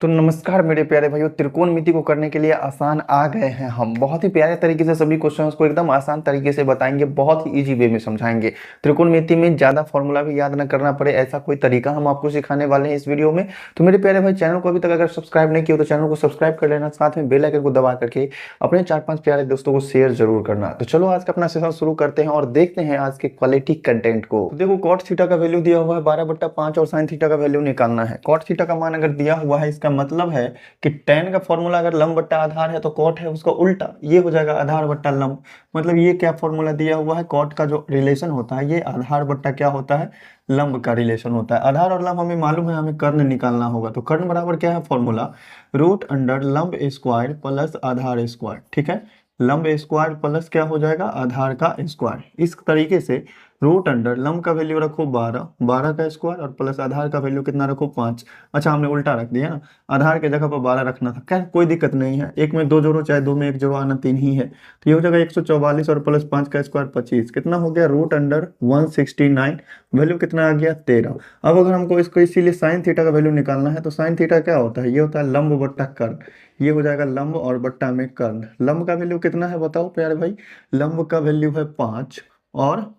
तो नमस्कार मेरे प्यारे भाइयों, त्रिकोणमिति को करने के लिए आसान आ गए हैं। हम बहुत ही प्यारे तरीके से सभी क्वेश्चंस को एकदम आसान तरीके से बताएंगे, बहुत ही इजी वे में समझाएंगे। त्रिकोणमिति में ज़्यादा फॉर्मूला भी याद न करना पड़े, ऐसा कोई तरीका हम आपको सिखाने वाले हैं इस वीडियो में। तो मेरे प्यारे भाई, चैनल को अभी तक अगर सब्सक्राइब नहीं किया तो चैनल को सब्सक्राइब कर लेना, साथ में बेल आइकन को दबा करके अपने 4-5 प्यारे दोस्तों को शेयर जरूर करना। तो चलो आज का अपना सेशन शुरू करते हैं और देखते हैं आज के क्वालिटी कंटेंट को। तो देखो, कॉट थीटा का वैल्यू दिया हुआ है 12/5 और साइन थीटा का वैल्यू निकालना है। कॉट थीटा का मान अगर दिया हुआ है, इसका मतलब है कि tan का फॉर्मूला अगर लंब बट्टा आधार है तो कॉट है उसका उल्टा, ये हो जाएगा आधार बट्टा लंब। मतलब ये क्या फॉर्मूला दिया हुआ है, कॉट का जो रिलेशन होता है ये आधार बट्टा क्या होता है, लंब का रिलेशन होता है। आधार और लंब हमें मालूम है, हमें कर्ण निकालना होगा। तो कर्ण बराबर क्या है फॉर्मूला, रूट अंडर लंब स्क्वायर प्लस आधार स्क्वायर। ठीक है, लंब स्क्वायर प्लस क्या हो जाएगा, आधार का स्क्वायर। इस तरीके से रूट अंडर लंब का वैल्यू रखो 12, 12 का स्क्वायर और प्लस आधार का वैल्यू कितना रखो 5। अच्छा, हमने उल्टा रख दिया ना, आधार के जगह पर 12 रखना था। क्या, कोई दिक्कत नहीं है, एक में दो जोड़ो चाहे दो में एक जोड़ो, आना 3 ही है। तो ये हो जाएगा 144 और प्लस 5 का स्क्वायर 25, कितना हो गया रूट अंडर 169। वैल्यू कितना आ गया 13। अब अगर हमको इसको इसीलिए साइन थीटा का वैल्यू निकालना है तो साइन थीटा क्या होता है, ये होता है लंब बट्टा कर्ण। ये हो जाएगा लंब और बट्टा में कर्ण। लंब का वैल्यू कितना है बताओ प्यारे भाई, लंब का वैल्यू है 5 और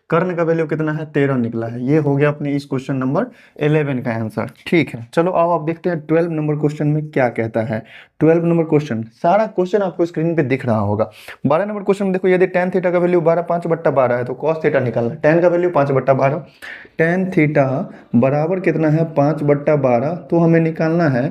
कर्ण का वैल्यू कितना है 13 निकला है। ये हो गया अपने इस क्वेश्चन नंबर 11 का आंसर। ठीक है, चलो अब आप देखते हैं 12 नंबर क्वेश्चन में क्या कहता है। 12 नंबर क्वेश्चन, सारा क्वेश्चन आपको स्क्रीन पे दिख रहा होगा। 12 नंबर क्वेश्चन में देखो, यदि tan थीटा का वैल्यू 5/12 है तो cos थीटा निकालना है। tan का वैल्यू 5/12, tan थीटा बराबर कितना है 5/12, तो हमें निकालना है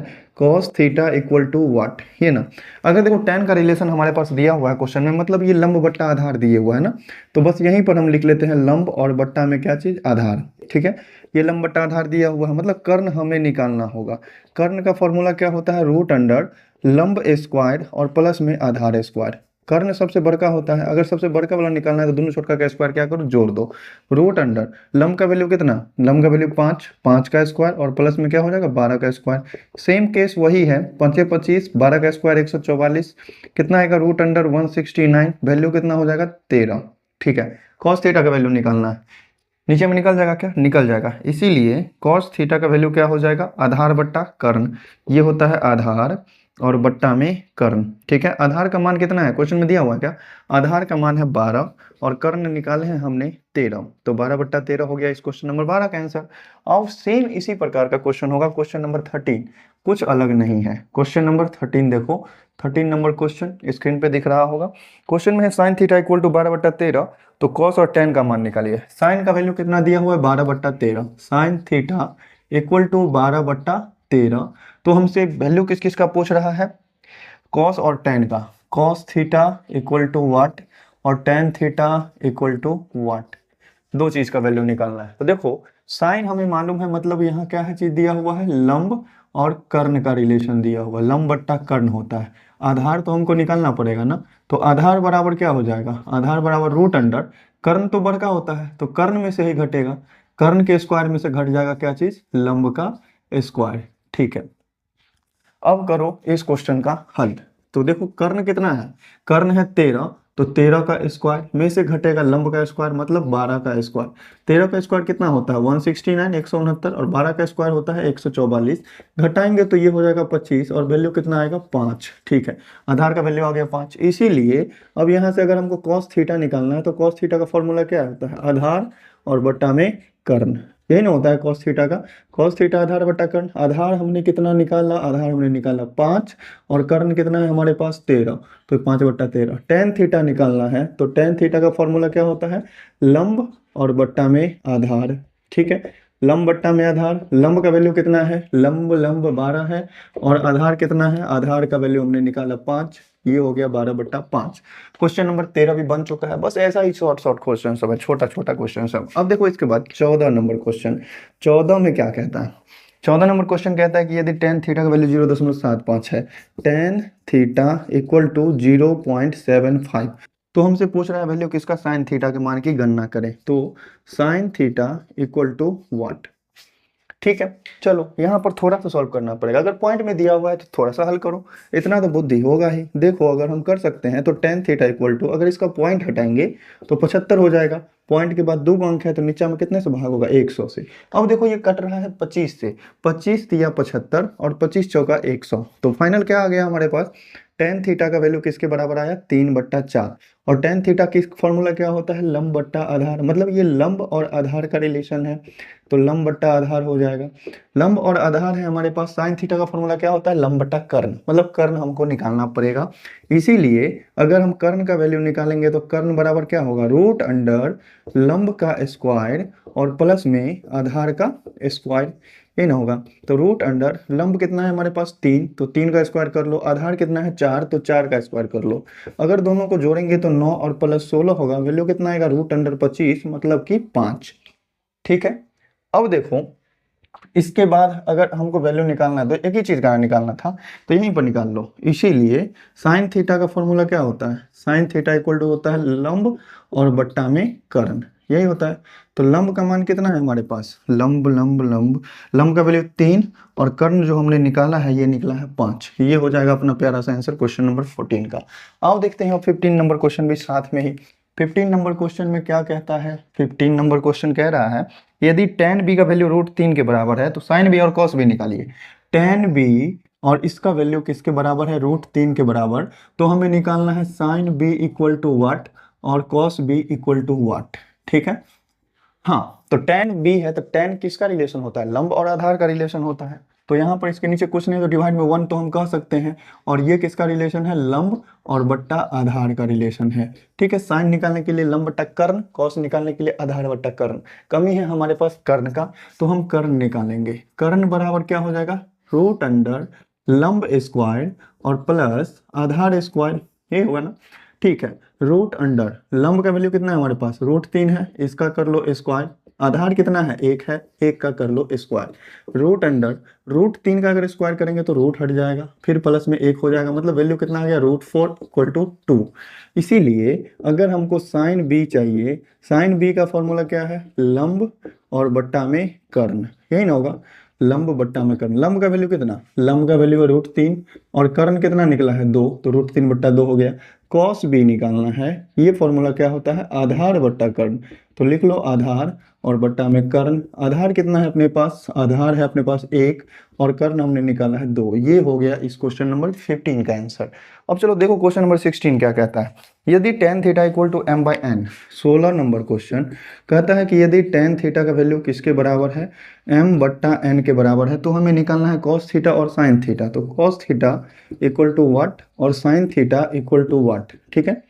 cos थीटा इक्वल टू वाट। ये ना, अगर देखो tan का रिलेशन हमारे पास दिया हुआ है क्वेश्चन में, मतलब ये लंब बट्टा आधार दिए हुआ है ना, तो बस यहीं पर हम लिख लेते हैं लंब और बट्टा में क्या चीज, आधार। ठीक है, ये लंब बट्टा आधार दिया हुआ है, मतलब कर्ण हमें निकालना होगा। कर्ण का फॉर्मूला क्या होता है, रूट अंडर लंब स्क्वायर और प्लस में आधार स्क्वायर। कर्ण सबसे बड़का होता है, अगर सबसे बड़का वाला निकालना है तो दोनों छोटका का स्क्वायर क्या करो, जोड़ दो। रूट अंडर लंब का वैल्यू कितना, लंब का वैल्यू 5, 5 का स्क्वायर और प्लस में क्या हो जाएगा 12 का स्क्वायर। सेम केस वही है, 5 25, 12 का स्क्वायर 144, कितना आएगा रूट अंडर 169, वैल्यू कितना हो जाएगा 13। ठीक है, कॉस थीटा का वैल्यू निकालना है, नीचे में निकल जाएगा, क्या निकल जाएगा, इसीलिए कॉस थीटा का वैल्यू क्या हो जाएगा, आधार बट्टा कर्ण। ये होता है आधार और बट्टा में कर्ण। ठीक है, आधार का मान कितना है क्वेश्चन में दिया हुआ है, क्या आधार का मान है 12 और कर्ण निकाले हैं हमने 13, तो 12/13 हो गया इस क्वेश्चन नंबर 12 का आंसर। अब सेम इसी प्रकार का क्वेश्चन होगा क्वेश्चन नंबर 13, कुछ अलग नहीं है। क्वेश्चन नंबर 13 देखो, 13 नंबर क्वेश्चन स्क्रीन पे दिख रहा होगा। क्वेश्चन में है साइन थीटा इक्वल टू 12/13, तो कॉस और tan का मान निकालिए। साइन का वैल्यू कितना दिया हुआ है 12/13, साइन थीटा इक्वल टू 12/13। तो हमसे वैल्यू किस किस का पूछ रहा है, कॉस और tan का। कॉस थीटा इक्वल टू वाट और tan थीटा इक्वल टू वाट, दो चीज का वैल्यू निकालना है। तो देखो, साइन हमें मालूम है, मतलब यहाँ क्या है चीज दिया हुआ है, लंब और कर्ण का रिलेशन दिया हुआ है, लंब बट्टा कर्ण होता है। आधार तो हमको निकालना पड़ेगा ना, तो आधार बराबर क्या हो जाएगा, आधार बराबर रूट अंडर, कर्ण तो बड़का होता है तो कर्ण में से ही घटेगा, कर्ण के स्क्वायर में से घट जाएगा क्या चीज, लंब का स्क्वायर। ठीक है, अब करो इस क्वेश्चन का हल। तो देखो, कर्ण कितना है, कर्ण है 13, तो 13 का स्क्वायर में से घटेगा लंब का स्क्वायर, मतलब 12 का स्क्वायर। 13 का स्क्वायर कितना होता है 169, 169, और 12 का स्क्वायर होता है 144। घटाएंगे तो ये हो जाएगा 25 और वैल्यू कितना आएगा 5। ठीक है, आधार का वैल्यू आ गया 5। इसीलिए अब यहाँ से अगर हमको कॉस थीटा निकालना है तो कॉस थीटा का फॉर्मूला क्या होता है, आधार और बट्टा में कर्ण। यही ना होता है कॉस थीटा का, कॉस थीटा आधार बटा कर्ण। आधार हमने कितना निकाला, आधार हमने निकाला 5 और कर्ण कितना है हमारे पास 13, तो 5/13। tan थीटा निकालना है तो tan थीटा का फॉर्मूला क्या होता है, लंब और बट्टा में आधार। ठीक है, लंब बट्टा में आधार, लंब का वैल्यू कितना है, लंब लंब 12 है और आधार कितना है, आधार का वैल्यू हमने निकाला 5, ये हो गया 12/5। क्वेश्चन नंबर 13 भी बन चुका है। बस ऐसा ही शॉर्ट शॉर्ट क्वेश्चन सब है, छोटा छोटा क्वेश्चन सब। अब देखो इसके बाद 14 नंबर क्वेश्चन, 14 में क्या कहता है, 14 नंबर क्वेश्चन कहता है कि यदि tan थीटा का वैल्यू 0.75 है, tan थीटा इक्वल टू 0.75, तो हमसे पूछ रहा है वैल्यू किसका, साइन थीटा के मान की गणना करें। तो साइन थीटा इक्वल टू वाट। ठीक है, चलो यहाँ पर थोड़ा सा सॉल्व करना पड़ेगा, अगर पॉइंट में दिया हुआ है तो थोड़ा सा हल करो, इतना तो बुद्धि होगा ही। देखो, अगर हम कर सकते हैं तो tan थीटा इक्वल टू, अगर इसका पॉइंट हटाएंगे तो 75 हो जाएगा, पॉइंट के बाद 2 अंक है तो नीचे में कितने से भाग होगा 100 से। अब देखो ये कट रहा है 25 से, 25 दिया 75 और 25 चौका 100, तो फाइनल क्या आ गया हमारे पास, टेन थीटा का वैल्यू किसके बराबर आया 3/4। और टेन थीटा की फॉर्मूला क्या होता है, लंब बट्टा आधार, मतलब ये लंब और आधार का रिलेशन है, तो लंब बट्टा आधार हो जाएगा। लंब और आधार है हमारे पास, साइन थीटा का फॉर्मूला क्या होता है, लंब बट्टा कर्ण, मतलब कर्ण हमको निकालना पड़ेगा। इसीलिए अगर हम कर्ण का वैल्यू निकालेंगे तो कर्ण बराबर क्या होगा, रूट अंडर लंब का स्क्वायर और प्लस में आधार का स्क्वायर, ये ना होगा। तो रूट अंडर लंब कितना है हमारे पास 3, तो 3 का स्क्वायर कर लो, आधार कितना है 4, तो 4 का स्क्वायर कर लो। अगर दोनों को जोड़ेंगे तो 9 और प्लस 16 होगा, वैल्यू कितना आएगा रूट अंडर 25, मतलब कि 5। ठीक है, अब देखो इसके बाद अगर हमको वैल्यू निकालना है तो एक ही चीज का निकालना था, तो यहीं पर निकाल लो। इसीलिए साइन थीटा का फॉर्मूला क्या होता है, साइन थीटा इक्वल टू होता है लंब और बट्टा में कर्ण, यही होता है। तो लंब का मान कितना है हमारे पास, लंब लंब लंब लंब का वैल्यू 3 और कर्ण जो हमने निकाला है ये निकला है 5। ये हो जाएगा अपना प्यारा सा आंसर क्वेश्चन नंबर 14 का। आओ देखते हैं 15 नंबर क्वेश्चन भी साथ में ही। 15 नंबर क्वेश्चन में क्या कहता है, 15 नंबर क्वेश्चन कह रहा है यदि tan b का वैल्यू रूट 3 के बराबर है तो sin b और cos b निकालिए। tan b और इसका वैल्यू किसके बराबर है, रूट 3 के बराबर, तो हमें निकालना है sin b इक्वल टू वाट और cos b इक्वल टू वाट। ठीक है, हाँ तो tan b है तो tan किसका रिलेशन होता है, लंब और आधार का रिलेशन होता है। तो यहाँ पर इसके नीचे कुछ नहीं तो डिवाइड में 1 तो हम कह सकते हैं, और ये किसका रिलेशन है, लंब और बट्टा आधार का रिलेशन है। ठीक है, साइन निकालने के लिए लंब बट्टा कर्ण, कॉस निकालने के लिए आधार बट्टा कर्ण। कमी है हमारे पास कर्ण का, तो हम कर्ण निकालेंगे। कर्ण बराबर क्या हो जाएगा, रूट अंडर लंब स्क्वायर और प्लस आधार स्क्वायर, ये होगा ना। ठीक है, रूट अंडर लंब का वैल्यू कितना है हमारे पास, रूट 3 है, इसका कर लो स्क्वायर, आधार कितना है 1 है, 1 का कर लो स्क्वायर, रूट अंडर रूट 3 का अगर स्क्वायर करेंगे तो रूट हट जाएगा, फिर प्लस में 1 हो जाएगा, मतलब वैल्यू कितना आ गया रूट 4 इक्वल टू 2। इसीलिए अगर हमको साइन बी चाहिए, साइन बी का फॉर्मूला क्या है, लंब और बट्टा में कर्ण, यही ना होगा, लंब बट्टा में कर्ण। लंब का वैल्यू कितना, लंब का वैल्यू है रूट 3 और कर्ण कितना निकला है 2, तो रूट 3 बट्टा 2 हो गया। कॉस बी निकालना है, ये फॉर्मूला क्या होता है, आधार बट्टा कर्ण, तो लिख लो आधार और बट्टा में कर्ण। आधार कितना है अपने पास, आधार है अपने पास 1 और कर्ण हमने निकाला है 2। ये हो गया इस क्वेश्चन नंबर 15 का आंसर। अब चलो देखो क्वेश्चन नंबर 16 क्या कहता है, यदि tan theta equal to m by n. 16 number question कहता है कि यदि tan थीटा का वैल्यू किसके बराबर है, m बट्टा n के बराबर है, तो हमें निकालना है cos थीटा और sin थीटा। तो cos थीटा इक्वल टू वाट और sin थीटा इक्वल टू वाट। ठीक है,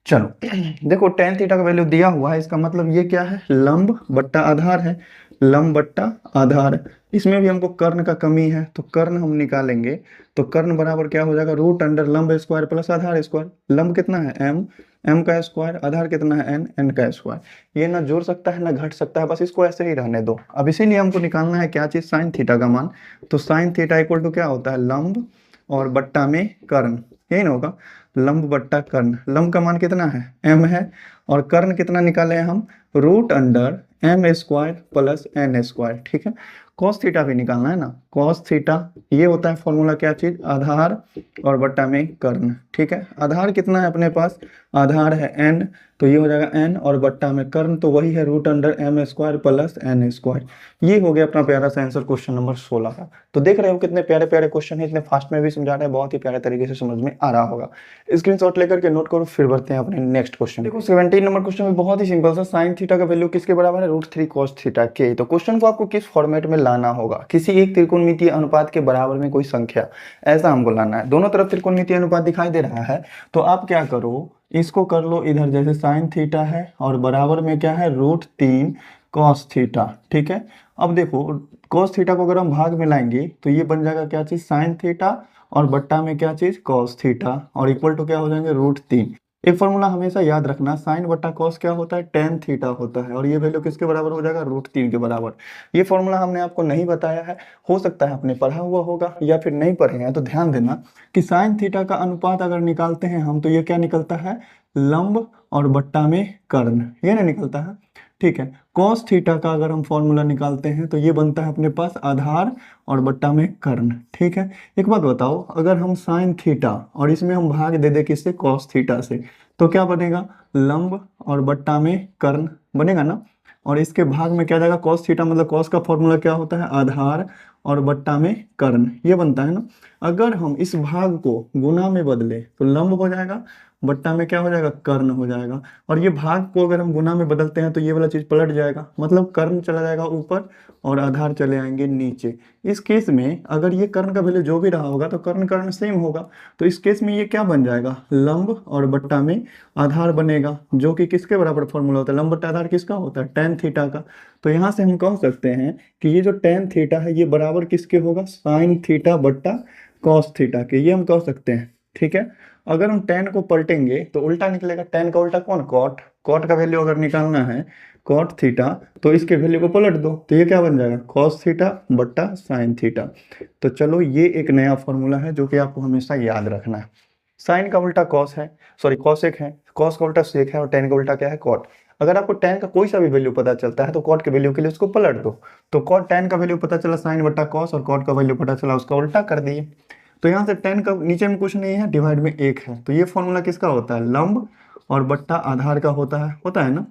चलो देखो tan थीटा का वैल्यू दिया हुआ है, इसका मतलब ये क्या है, लंब बट्टा आधार है, लंब बट्टा आधार। इसमें भी हमको कर्ण का कमी है, तो कर्ण हम निकालेंगे, तो कर्ण बराबर क्या हो जाएगा, रूट अंडर लंब स्क्वायर प्लस आधार स्क्वायर। लंब कितना है m, m का स्क्वायर, आधार कितना है n, n का स्क्वायर। ये ना जोड़ सकता है ना घट सकता है, बस इसको ऐसे ही रहने दो। अब इसीलिए हमको निकालना है क्या चीज, साइन थीटा का मान। तो साइन थीटा इक्वल टू क्या होता है, लंब और बट्टा में कर्ण, यही ना होगा, लंब बट्टा कर्ण। लंब का मान कितना है m है, और कर्ण कितना निकाले हैं हम, root under m square plus n square. ठीक है, cos थीटा भी निकालना है ना, cos थीटा ये होता है फॉर्मूला क्या चीज, आधार और बट्टा में कर्ण। ठीक है, आधार कितना है अपने पास, आधार है n, तो ये हो जाएगा n और बट्टा में कर्ण, तो वही है root under m square plus n square. ये हो गया अपना प्यारा सा आंसर क्वेश्चन नंबर 16 का। तो देख रहे हो कितने प्यारे प्यारे क्वेश्चन है, इतने फास्ट में भी समझा रहे हैं, बहुत ही प्यारे तरीके से समझ में आ रहा होगा। स्क्रीनशॉट लेकर के नोट करो, फिर बढ़ते हैं अपने नेक्स्ट क्वेश्चन। देखो 17 नंबर क्वेश्चन में बहुत ही सिंपल सा, साइन थीटा का वैल्यू किसके बराबर है, रूट 3 cos थीटा के। तो क्वेश्चन को आपको किस फॉर्मेट में लाना होगा, किसी एक त्रिकोणमितीय अनुपात के बराबर में कोई संख्या, ऐसा हमको लाना है। दोनों तरफ त्रिकोणमितीय अनुपात दिखाई दे रहा है, तो आप क्या करो, इसको कर लो इधर, जैसे साइन थीटा है और बराबर में क्या है, रूट 3 cos थीटा। ठीक है, अब देखो cos थीटा को अगर हम भाग में लाएंगे तो ये बन जाएगा क्या चीज, साइन थीटा और बट्टा में क्या चीज, cos थीटा, और इक्वल टू क्या हो जाएंगे, रूट 3। एक फॉर्मूला हमेशा याद रखना, साइन बट्टा कॉस क्या होता है, tan थीटा होता है, और ये वैल्यू किसके बराबर हो जाएगा, रूट 3 के बराबर। ये फॉर्मूला हमने आपको नहीं बताया है, हो सकता है आपने पढ़ा हुआ होगा या फिर नहीं पढ़े हैं, तो ध्यान देना कि साइन थीटा का अनुपात अगर निकालते हैं हम, तो ये क्या निकलता है, लंब और बट्टा में कर्ण, ये ना निकलता है। ठीक है, cos थीटा का अगर हम फॉर्मूला निकालते हैं तो ये बनता है अपने पास आधार और बट्टा में कर्ण। ठीक है, एक बात बताओ, अगर हम साइन थीटा और इसमें हम भाग दे दे किससे, cos थीटा से, तो क्या बनेगा, लंब और बट्टा में कर्ण बनेगा ना। और इसके भाग में क्या जाएगा, कॉस थीटा, मतलब कॉस का फॉर्मूला क्या होता है, आधार और बट्टा में कर्ण, ये बनता है ना। अगर हम इस भाग को गुना में बदले तो लंब हो जाएगा, बट्टा में क्या हो जाएगा, कर्ण हो जाएगा। और ये भाग को अगर हम गुना में बदलते हैं तो ये वाला चीज पलट जाएगा, मतलब कर्ण चला जाएगा ऊपर और आधार चले आएंगे नीचे। इस केस में अगर ये कर्ण का वैल्यू जो भी रहा होगा तो कर्ण कर्ण सेम होगा। तो इस केस में ये क्या बन जाएगा, लंब और बट्टा में आधार बनेगा, जो कि किसके बराबर फॉर्मूला होता है, लंब बट्टा आधार किसका होता है, tan थीटा का। तो यहाँ से हम कह सकते हैं कि ये जो tan थीटा है ये बराबर किसके होगा, sin थीटा बट्टा cos थीटा के, ये हम कह सकते हैं। ठीक है, अगर हम tan को पलटेंगे तो उल्टा निकलेगा, tan का उल्टा कौन, cot। cot का वैल्यू अगर निकालना है cot थीटा, तो इसके वैल्यू को पलट दो तो ये क्या बन जाएगा, cos थीटा बट्टा sin थीटा। तो चलो ये एक नया फॉर्मूला है जो कि आपको हमेशा याद रखना है। साइन का उल्टा कॉस है, सॉरी कॉसेक है, कॉस का उल्टा सेक है और टेन का उल्टा क्या है, कॉट। अगर आपको टेन का कोई सा भी वैल्यू पता चलता है तो कॉट के वैल्यू के लिए उसको पलट दो। तो कॉट टेन का वैल्यू पता चला साइन बट्टा कॉस, और कॉट का वैल्यू पता चला उसका उल्टा कर दिए। तो यहाँ से टेन का नीचे में कुछ नहीं है, डिवाइड में एक है, तो ये फॉर्मूला किसका होता है, लंब और बट्टा आधार का होता है ना।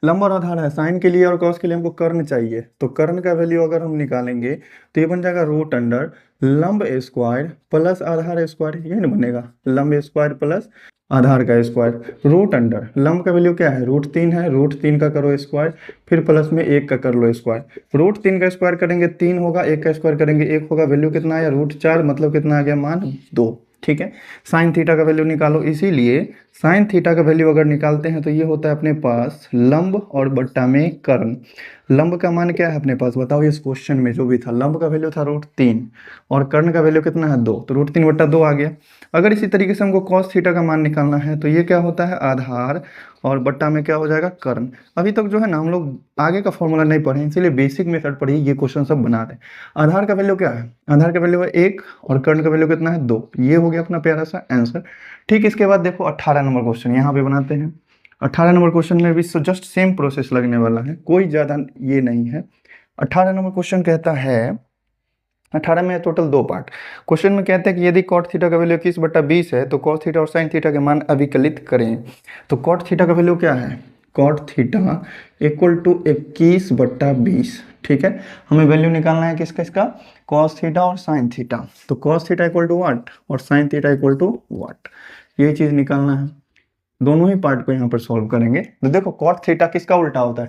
लंब और आधार है, साइन के लिए और कॉस के लिए हमको कर्ण चाहिए, तो कर्ण का वैल्यू अगर हम निकालेंगे तो ये बन जाएगा रूट अंडर लंब स्क्वायर प्लस आधार स्क्वायर, यही ना बनेगा, लंब स्क्वायर प्लस आधार का स्क्वायर। रूट अंडर लंब का वैल्यू क्या है, रूट 3 है, रूट 3 का करो स्क्वायर, फिर प्लस में 1 का कर लो स्क्वायर। रूट 3 का स्क्वायर करेंगे 3 होगा, 1 का स्क्वायर करेंगे 1 होगा, वैल्यू कितना आया, रूट 4, मतलब कितना आ गया, मान 2। ठीक है, साइन थीटा का वैल्यू निकालो, इसीलिए साइन थीटा का वैल्यू अगर निकालते हैं तो ये होता है अपने पास लंब और बट्टा में कर्ण। लंब का मान क्या है अपने पास, बताओ, इस क्वेश्चन में जो भी था लंब का वैल्यू था रूट 3 और कर्ण का वैल्यू कितना है, 2, तो रूट 3 बट्टा 2 आ गया। अगर इसी तरीके से हमको कॉस थीटा का मान निकालना है तो ये क्या होता है, आधार और बट्टा में क्या हो जाएगा, कर्ण। अभी तक जो है ना हम लोग आगे का फॉर्मूला नहीं पढ़े, इसीलिए बेसिक मेथड पर ही ये क्वेश्चन सब बना रहे हैं। आधार का वैल्यू क्या है, आधार का वैल्यू है 1 और कर्ण का वैल्यू कितना है, 2, ये हो गया अपना प्यारा सा आंसर। ठीक, इसके बाद देखो 18 नंबर क्वेश्चन यहाँ पे बनाते हैं। 18 नंबर क्वेश्चन में भी जस्ट सेम प्रोसेस लगने वाला है, कोई ज़्यादा ये नहीं है। 18 नंबर क्वेश्चन कहता है, 18 में टोटल 2 पार्ट। क्वेश्चन में कहते हैं कि यदि कॉट थीटा का वैल्यू 21/20 है तो कॉट थीटा और साइन थीटा के मान अभिकलित करें। तो कॉट थीटा का वैल्यू क्या है, कॉट थीटा इक्वल टू 21/20। ठीक है, हमें वैल्यू निकालना है किसका, इसका कॉस थीटा और साइन थीटा। तो कॉस थीटा इक्वल टू वाट और साइन थीटा इक्वल टू वाट, ये चीज़ निकालना है। दोनों ही पार्ट को यहाँ पर सॉल्व करेंगे। तो देखो कॉट थीटा किसका उल्टा होता है,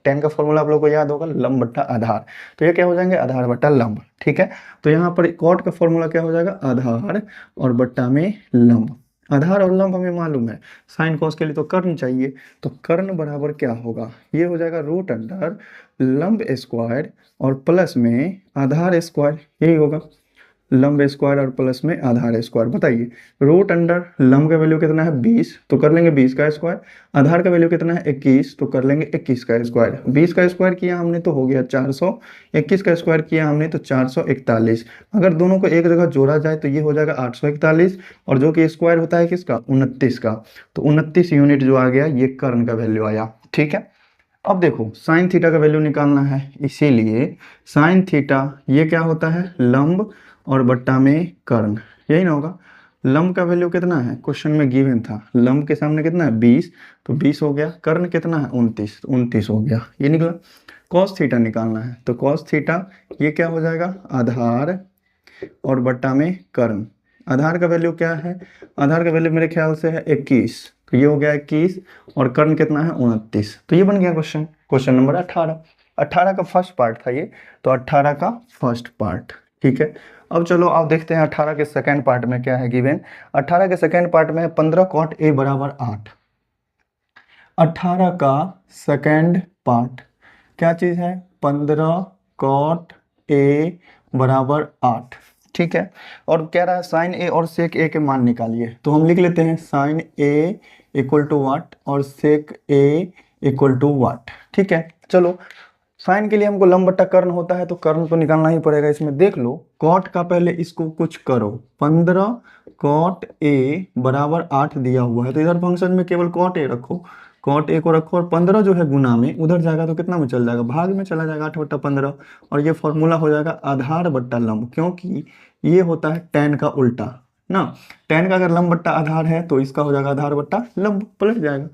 टेन का फॉर्मूला आप लोग को याद होगा, लंब बट्टा आधार। तो ये क्या हो जाएंगे, आधार बट्टा लंब। ठीक है, तो यहाँ पर कॉट का फॉर्मूला क्या हो जाएगा, आधार और बट्टा में लंब। आधार और लंब हमें मालूम है, साइन कॉस के लिए तो कर्ण चाहिए, तो कर्ण बराबर क्या होगा, ये हो जाएगा रूट अंडर लंब स्क्वायर और प्लस में आधार स्क्वायर, यही होगा, लंब स्क्वायर और प्लस में आधार स्क्वायर। बताइए, रूट अंडर लंब का वैल्यू कितना है 20, तो कर लेंगे 20 का स्क्वायर। आधार का वैल्यू कितना है 21, तो कर लेंगे 21 का स्क्वायर। 20 का स्क्वायर किया हमने तो हो गया 400, 21 का स्क्वायर किया हमने तो 441। अगर दोनों को एक जगह जोड़ा जाए तो ये हो जाएगा 841, और जो कि स्क्वायर होता है किसका, 29 का। तो 29 यूनिट जो आ गया ये कर्ण का वैल्यू आया। ठीक है, अब देखो साइन थीटा का वैल्यू निकालना है, इसीलिए साइन थीटा ये क्या होता है, लंब और बट्टा में कर्ण, यही ना होगा। लंब का वैल्यू कितना है, क्वेश्चन में गिवन था, लंब के सामने कितना है 20, तो 20 हो गया। कर्ण कितना है 29, तो 29 हो गया, ये निकला। कॉस थीटा निकालना है, तो कॉस थीटा ये क्या हो जाएगा, आधार और बट्टा में कर्ण। आधार का वैल्यू क्या है, आधार का वैल्यू मेरे ख्याल से है 21, तो ये हो गया 21, और कर्ण कितना है 29। तो ये बन गया क्वेश्चन, क्वेश्चन नंबर 18। 18 का फर्स्ट पार्ट था ये, तो 18 का फर्स्ट पार्ट। ठीक है, अब चलो आप देखते हैं 18 के सेकेंड पार्ट में क्या है गिवन। 18 के सेकेंड पार्ट में है 15 कॉट ए बराबर 8। 18 का सेकेंड पार्ट क्या चीज है, 15 कॉट ए बराबर 8। ठीक है, और कह रहा है साइन ए और सेक ए के मान निकालिए, तो हम लिख लेते हैं साइन ए इक्वल टू वाट और सेक ए इक्वल टू वाट। ठीक है, चलो साइन के लिए हमको लंब बट्टा कर्ण होता है, तो कर्ण तो निकालना ही पड़ेगा। इसमें देख लो कॉट का पहले इसको कुछ करो, 15 कॉट ए बराबर 8 दिया हुआ है, तो इधर फंक्शन में केवल कॉट ए रखो, कॉट ए को रखो, और 15 जो है गुना में उधर जाएगा तो कितना में चल जाएगा, भाग में चला जाएगा, 8/15। और ये फॉर्मूला हो जाएगा आधार बट्टा लंब, क्योंकि ये होता है tan का उल्टा, ना। tan का अगर लंब बट्टा आधार है तो इसका हो जाएगा आधार बट्टा लंब, पलट जाएगा।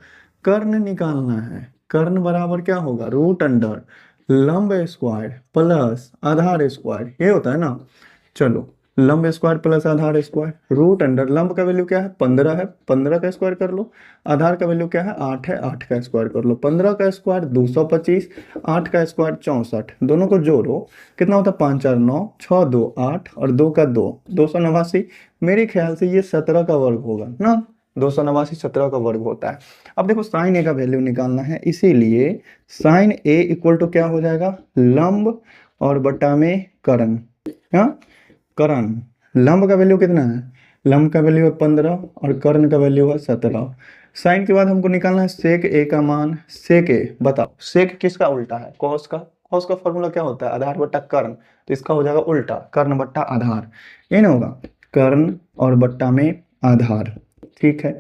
कर्ण निकालना है, कर्ण बराबर क्या होगा, रूट अंडर लंब स्क्वायर प्लस आधार स्क्वायर, ये होता है ना। चलो लंब स्क्वायर प्लस आधार स्क्वायर, रूट अंडर लंब का वैल्यू क्या है 15 है, 15 का स्क्वायर कर लो। आधार का वैल्यू क्या है 8 है, 8 का स्क्वायर कर लो। 15 का स्क्वायर 225, 8 का स्क्वायर 64, दोनों को जोड़ो कितना होता है 5 4 9, 6 2 8 और 2 का 2, 289। मेरे ख्याल से ये 17 का वर्ग होगा ना, 289 17 का वर्ग होता है। अब देखो साइन ए का वैल्यू निकालना है, इसीलिए साइन ए इक्वल टू क्या हो जाएगा, लंब और बटा में कर्ण। हाँ, कर्ण लंब का वैल्यू कितना है, लंब का वैल्यू है 15 और कर्ण का वैल्यू है 17। साइन के बाद हमको निकालना है सेक ए का मान। सेक ए बताओ, सेक किसका उल्टा है, कॉस का। कॉस का फॉर्मूला क्या होता है, आधार बट्टा कर्ण, तो इसका हो जाएगा उल्टा, कर्ण बट्टा आधार। ये ना होगा कर्ण और बट्टा में आधार, ठीक है।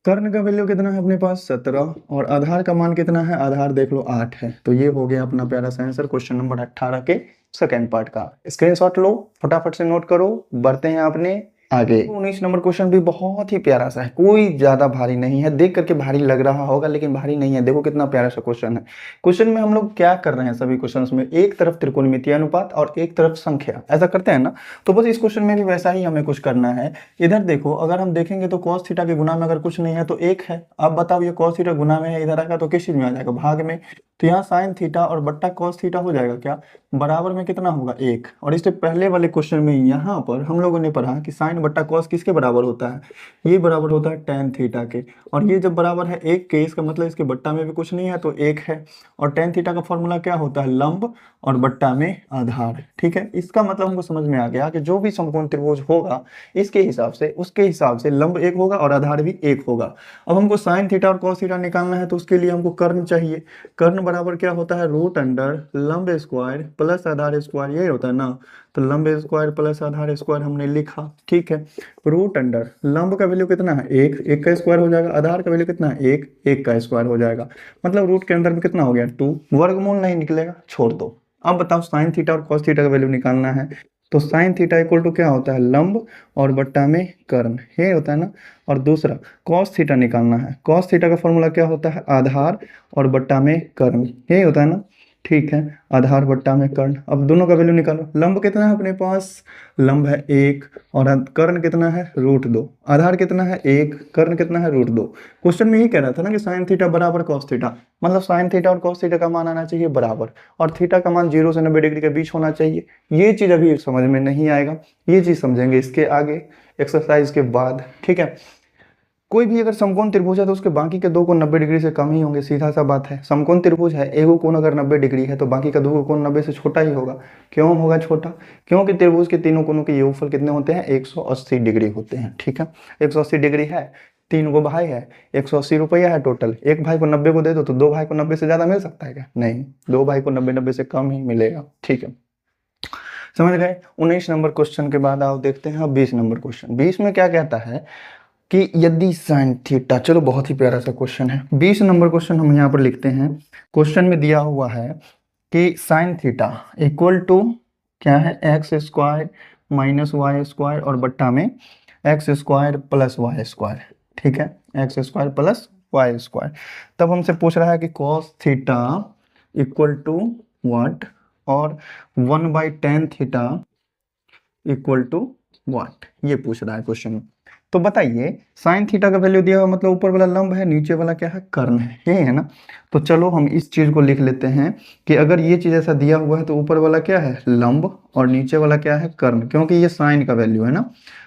कर्ण का वैल्यू कितना है अपने पास 17 और आधार का मान कितना है, आधार देख लो 8 है। तो ये हो गया अपना प्यारा सा आंसर क्वेश्चन नंबर 18 के सेकेंड पार्ट का। स्क्रीनशॉट लो, फटाफट से नोट करो, बढ़ते हैं अपने आगे। 19 नंबर क्वेश्चन भी बहुत ही प्यारा सा है, कोई ज्यादा भारी नहीं है, देख करके भारी लग रहा होगा लेकिन भारी नहीं है। देखो कितना प्यारा सा क्वेश्चन है। क्वेश्चन में हम लोग क्या कर रहे हैं, सभी क्वेश्चंस में एक तरफ त्रिकोणमितीय अनुपात और एक तरफ संख्या, ऐसा करते हैं ना। तो बस इस क्वेश्चन में भी वैसा ही हमें कुछ करना है। इधर देखो, अगर हम देखेंगे तो cos थीटा के गुना में अगर कुछ नहीं है तो एक है। अब बताओ ये cos थीटा गुना में है, इधर आएगा तो किस चीज में आ जाएगा, भाग में। तो यहाँ साइन थीटा और बट्टा cos थीटा हो जाएगा क्या, बराबर में कितना होगा एक। और इससे पहले वाले क्वेश्चन में यहाँ पर हम लोगों ने पढ़ा कि साइन बट्टा कॉस किसके बराबर होता है, ये बराबर होता है tan थीटा के। और ये जब बराबर है एक के, इसका मतलब इसके बट्टा में भी कुछ नहीं है तो एक है। और tan थीटा का फॉर्मूला क्या होता है, लंब और बट्टा में आधार, ठीक है। इसका मतलब हमको समझ में आ गया कि जो भी समकोण त्रिभुज होगा इसके हिसाब से, उसके हिसाब से लंब एक होगा और आधार भी एक होगा। अब हमको साइन थीटा और कॉस थीटा निकालना है तो उसके लिए हमको कर्ण चाहिए। कर्ण बराबर क्या होता है, रूट अंडर लंब स्क्वायर प्लस आधार स्क्वायर, यही होता है ना। तो लंब स्क्वायर प्लस आधार स्क्वायर हमने लिखा, ठीक है। रूट अंडर लंब का वैल्यू कितना है एक, एक का स्क्वायर हो जाएगा। आधार का वैल्यू कितना है एक, एक का स्क्वायर हो जाएगा। मतलब रूट के अंदर में कितना हो गया 2, वर्गमूल नहीं निकलेगा, छोड़ दो। अब बताओ साइन थीटा और कॉस थीटा का वैल्यू निकालना है। तो साइन थीटा इक्वल टू क्या होता है, लंब और बट्टा में कर्ण, ये होता है ना। और दूसरा कॉस थीटा निकालना है। कॉस थीटा का फॉर्मूला क्या होता है, आधार और बट्टा में कर्ण, यही होता है ना, ठीक है। आधार बट्टा में कर्ण। अब दोनों का वैल्यू निकालो। लंब कितना है अपने पास, लंब है एक और कर्ण कितना है रूट 2। आधार कितना है एक, कर्ण कितना है रूट 2। क्वेश्चन में यही कह रहा था ना कि साइन थीटा बराबर कॉस थीटा, मतलब साइन थीटा और कॉस थीटा का मान आना चाहिए बराबर, और थीटा का मान 0 से 90 डिग्री के बीच होना चाहिए। ये चीज अभी समझ में नहीं आएगा, ये चीज समझेंगे इसके आगे एक्सरसाइज के बाद, ठीक है। कोई भी अगर समकोण त्रिभुज है तो उसके बाकी के दो कोण 90 डिग्री से कम ही होंगे, सीधा सा बात है। समकोण त्रिभुज है, एगो कोण अगर 90 डिग्री है तो बाकी का दो कोण 90 से छोटा ही होगा। क्यों होगा छोटा, क्योंकि त्रिभुज के तीनों कोणों के योगफल कितने होते हैं 180 डिग्री होते हैं, ठीक है। 180 डिग्री है, तीन गो भाई है, 180 रुपया है टोटल। एक भाई को 90 को दे दो तो दो भाई को 90 से ज्यादा मिल सकता है क्या, नहीं, दो भाई को 90 से कम ही मिलेगा, ठीक है। समझ गए। 19 नंबर क्वेश्चन के बाद आओ देखते हैं अब 20 नंबर क्वेश्चन। 20 में क्या कहता है कि यदि साइन थीटा, चलो बहुत ही प्यारा सा क्वेश्चन है। 20 नंबर क्वेश्चन हम यहाँ पर लिखते हैं। क्वेश्चन में दिया हुआ है कि साइन थीटा इक्वल टू क्या है, x square minus Y square और बट्टा में x square plus y square, ठीक है। X square plus y square. तब हमसे पूछ रहा है कि cos theta equal to what, और 1/tan theta equal to what, ये पूछ रहा है क्वेश्चन में। तो बताइए साइन थीटा का वैल्यू दिया हुआ, मतलब ऊपर वाला लंब है, नीचे वाला क्या है कर्ण है, यही है ना। तो चलो हम इस चीज को लिख लेते हैं कि अगर ये चीज ऐसा दिया हुआ है तो ऊपर वाला क्या है लंब और नीचे वाला क्या है कर्ण, क्योंकि ये साइन का वैल्यू है ना।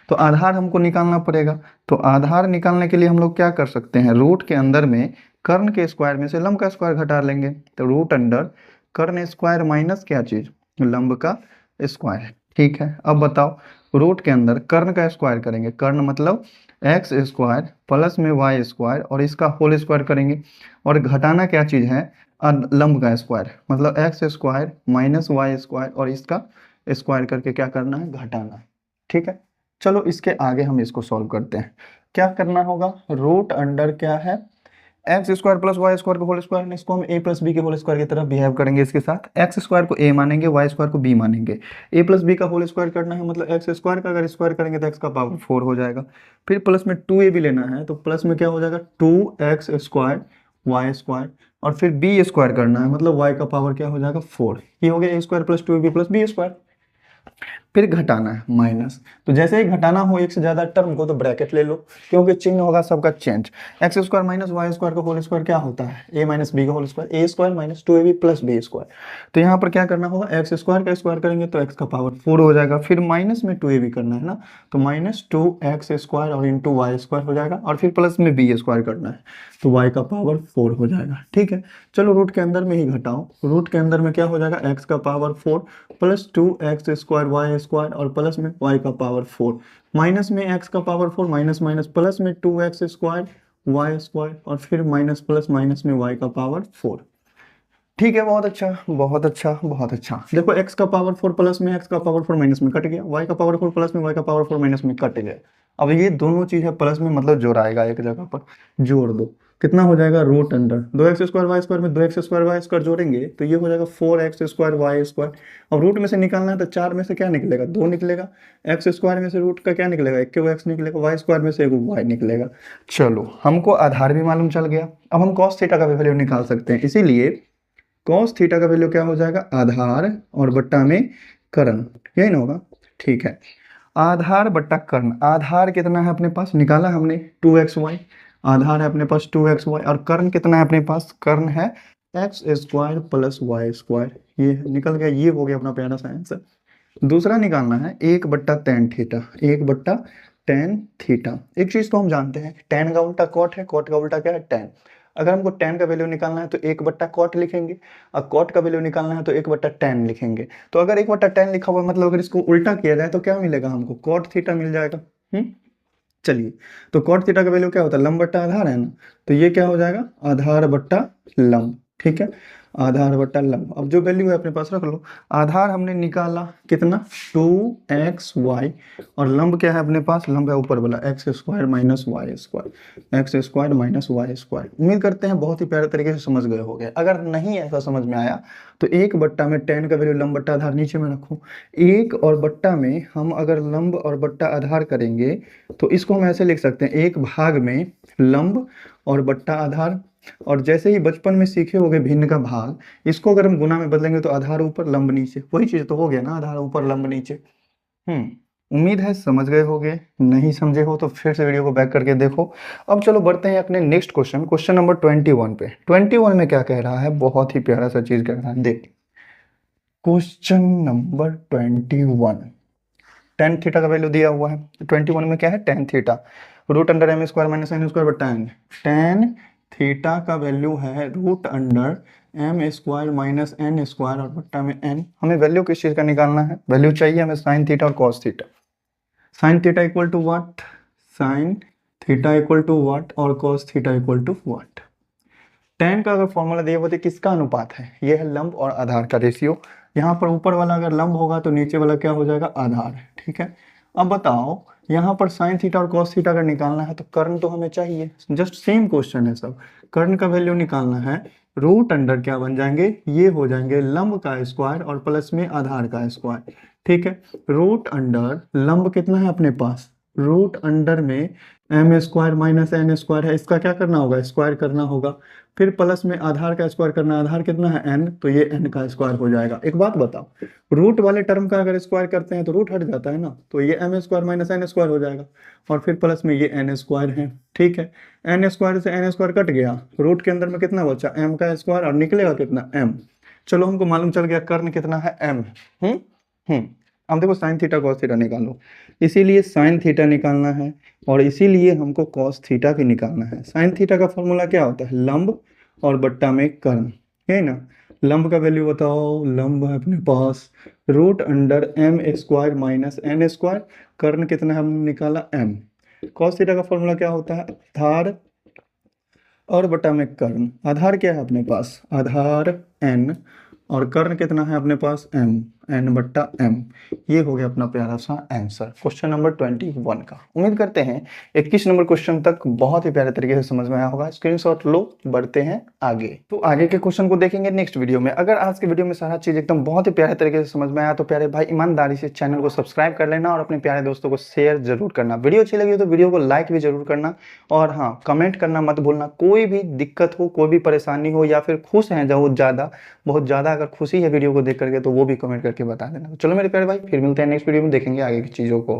तो आधार हमको निकालना पड़ेगा। तो आधार निकालने के लिए हम लोग क्या कर सकते हैं, रूट के अंदर में कर्ण के स्क्वायर में से लंब का स्क्वायर घटा लेंगे। तो रूट अंडर कर्ण स्क्वायर माइनस क्या चीज, लंब का स्क्वायर, ठीक है। अब बताओ रूट के अंदर कर्ण का स्क्वायर करेंगे, कर्ण मतलब एक्स स्क्वायर प्लस में वाई स्क्वायर और इसका होल स्क्वायर करेंगे। और घटाना क्या चीज है, लंब का स्क्वायर, मतलब x square minus Y square और इसका स्क्वायर करके क्या करना है घटाना, ठीक है। चलो इसके आगे हम इसको सॉल्व करते हैं। क्या करना होगा, रूट अंडर क्या है x square plus y square का होल स्क्वायर, इसको हम ए प्लस बी के होल स्क्वायर की तरह बिहेव करेंगे। इसके साथ एक्स स्क्वायर को ए मानेंगे, वाई स्क्वायर को बी मानेंगे। ए प्लस बी का होल स्क्वायर करना है, मतलब एक्स स्क्वायर का अगर स्क्वायर करेंगे तो एक्स का पावर 4 हो जाएगा। फिर प्लस में 2a भी लेना है, तो प्लस में क्या हो जाएगा 2x स्क्वायर वाई स्क्वायर, और फिर बी स्क्वायर करना है, मतलब y का पावर क्या हो जाएगा 4। ये हो गया A square plus 2ab plus B square. फिर घटाना है माइनस, तो जैसे ही घटाना हो एक से ज्यादा टर्म को तो ब्रैकेट ले लो, क्योंकि चिन्ह होगा सबका change. X square minus Y square का होल स्क्वायर क्या होता है, ए माइनस बी का whole square, A square minus 2ab plus B square. तो यहाँ पर क्या करना होगा, एक्स स्क्वायर का स्क्वायर करेंगे तो एक्स का पावर 4 हो जाएगा, फिर माइनस में 2ab करना है ना, तो माइनस 2x स्क्वायर और इंटू वाई स्क्वायर हो जाएगा, और फिर प्लस में बी स्क्वायर करना है तो y का पावर 4 हो जाएगा। ठीक है, चलो रूट के अंदर में ही घटाओ, रूट के अंदर में क्या हो जाएगा, x का power 4 plus 2x square y square और प्लस में y का पावर 4, माइनस में x का पावर 4 माइनस माइनस प्लस में 2x स्क्वायर वाई स्क्वायर और फिर माइनस प्लस माइनस में y का पावर 4। ठीक है, बहुत अच्छा बहुत अच्छा बहुत अच्छा। देखो x का पावर 4 प्लस में x का पावर 4 माइनस में कट गया, y का पावर 4 प्लस में y का पावर 4 माइनस में कट गया। अब ये दोनों चीज है प्लस में, मतलब जोड़ाएगा एक जगह पर, जोड़ दो, कितना हो जाएगा root under 2x square y square में 2x स्क्वायर वाई स्क्वायर जोड़ेंगे तो ये हो जाएगा 4x स्क्वायर वाई स्क्वायर। अब रूट में से निकालना है तो 4 में से क्या निकलेगा, 2 निकलेगा, एक्स स्क्वायर में से रूट का क्या निकलेगा, एक एक्स निकलेगा, वाई स्क्वायर में से एक वाई निकलेगा। चलो हमको आधार भी मालूम चल गया, अब हम कॉस थीटा का भी वैल्यू निकाल सकते हैं, इसीलिए कॉस थीटा का वैल्यू क्या हो जाएगा, आधार और बट्टा में कर्ण, यही ना होगा। ठीक है, आधार बट्टा कर्ण, आधार कितना है अपने पास निकाला हमने 2xy, आधार है अपने पास 2xy, और कर्ण कितना है अपने पास, कर्ण है x square plus y square, ये निकल गया, ये हो गया अपना प्यारा सा आंसर। दूसरा निकालना है 1/tan थीटा, 1/tan थीटा। एक चीज तो हम जानते हैं, tan का उल्टा कॉट है, कॉट का उल्टा क्या है tan। अगर हमको tan का वैल्यू निकालना है तो 1/cot लिखेंगे, और cot का वैल्यू निकालना है तो 1/tan लिखेंगे। तो अगर 1/tan लिखा हुआ मतलब अगर इसको उल्टा किया जाए तो क्या मिलेगा हमको, cot थीटा मिल जाएगा। चलिए, तो cot थीटा का वैल्यू क्या होता है, लंब बट्टा आधार है ना, तो ये क्या हो जाएगा, आधार बट्टा लंब। ठीक है, आधार बट्टा लंब। अब जो वैल्यू है अपने पास रख लो, आधार हमने निकाला कितना 2xy, और लंब क्या है अपने पास, लंब है ऊपर वाला x square minus Y square, x square minus Y square. उम्मीद करते हैं बहुत ही प्यारे तरीके से समझ गए होंगे। अगर नहीं ऐसा समझ में आया तो 1 में tan का वैल्यू लंब बट्टा आधार नीचे में रखो, 1 और बट्टा में हम अगर लंब और बट्टा आधार करेंगे तो इसको हम ऐसे लिख सकते हैं, 1 भाग में लंब और बट्टा आधार, और जैसे ही बचपन में सीखे होंगे भिन्न का भाग, इसको अगर हम गुना में बदलेंगे तो आधार ऊपर लंब नीचे, वही चीज तो हो गया ना, आधार ऊपर लंब नीचे। उम्मीद है समझ गए होंगे, नहीं समझे हो तो फिर से वीडियो को बैक करके देखो। अब चलो बढ़ते हैं अपने नेक्स्ट क्वेश्चन, क्वेश्चन नंबर 21 पे। 21 में क्या कह रहा है, बहुत ही प्यारा सा चीज कह रहा है, देख क्वेश्चन नंबर 21, tan थीटा का वैल्यू दिया हुआ है। 21 में क्या है, tan theta, root under M square minus N square बट्टा एन। tan थीटा का वैल्यू है root under M square minus N square और बट्टा में एन। हमें वैल्यू किस चीज का निकालना है, वैल्यू चाहिए हमें साइन थीटा और cos theta. Sine theta equal to what, sine theta equal to what, और cos theta equal to what. tan का अगर फॉर्मूला दिया हुआ तो किसका अनुपात है, ये है लंब और आधार का रेशियो। यहाँ पर ऊपर वाला अगर लंब होगा तो नीचे वाला क्या हो जाएगा, आधार। ठीक है, अब बताओ यहाँ पर साइन थीटा और कॉस थीटा अगर निकालना है तो कर्ण तो हमें चाहिए, जस्ट सेम क्वेश्चन है सब। कर्ण का वैल्यू निकालना है, रूट अंडर क्या बन जाएंगे, ये हो जाएंगे लंब का स्क्वायर और प्लस में आधार का स्क्वायर। ठीक है, रूट अंडर लंब कितना है अपने पास, रूट अंडर में m square minus N square है, इसका क्या करना होगा, स्क्वायर करना होगा, फिर प्लस में आधार का स्क्वायर करना, आधार कितना है n, तो ये n का स्क्वायर हो जाएगा। एक बात बताओ, रूट वाले टर्म का अगर स्क्वायर करते हैं तो रूट हट जाता है ना, तो ये m square minus N square हो जाएगा, और फिर प्लस में ये n स्क्वायर है। ठीक है, n स्क्वायर से n स्क्वायर कट गया, रूट के अंदर में कितना बचा, m का स्क्वायर, और निकलेगा कितना m। चलो हमको मालूम चल गया कर्ण कितना है m। अब देखो साइन थीटा कॉस थीटा निकालो, इसीलिए साइन थीटा निकालना है और इसीलिए हमको कॉस थीटा भी निकालना है। साइन थीटा का फॉर्मूला क्या होता है, लंब और बट्टा में कर्ण, है ना। लंब का वैल्यू बताओ, लंब है अपने पास root under M square minus N square, कर्ण कितना है हमने निकाला m। कॉस थीटा का फॉर्मूला क्या होता है, आधार और बट्टा में कर्ण। आधार क्या है अपने पास, आधार n, और कर्ण कितना है अपने पास m। एन बट्टा एम। ये हो गया अपना प्यारा सा आंसर क्वेश्चन नंबर 21 का। उम्मीद करते हैं 21 नंबर क्वेश्चन तक बहुत ही प्यारे तरीके से समझ में आया होगा। स्क्रीनशॉट लो, बढ़ते हैं आगे। तो आगे के क्वेश्चन को देखेंगे नेक्स्ट वीडियो में। अगर आज के वीडियो में सारा चीज एकदम बहुत ही प्यारे तरीके से समझ में आया तो प्यारे भाई ईमानदारी से चैनल को सब्सक्राइब कर लेना और अपने प्यारे दोस्तों को शेयर जरूर करना। वीडियो अच्छी लगी हो तो वीडियो को लाइक भी जरूर करना और हाँ, कमेंट करना मत भूलना। कोई भी दिक्कत हो, कोई भी परेशानी हो या फिर खुश हैं बहुत ज़्यादा अगर खुशी है वीडियो को देख करके तो वो भी कमेंट करके बता देना। तो चलो मेरे प्यारे भाई, फिर मिलते हैं नेक्स्ट वीडियो में, देखेंगे आगे की चीज़ों को।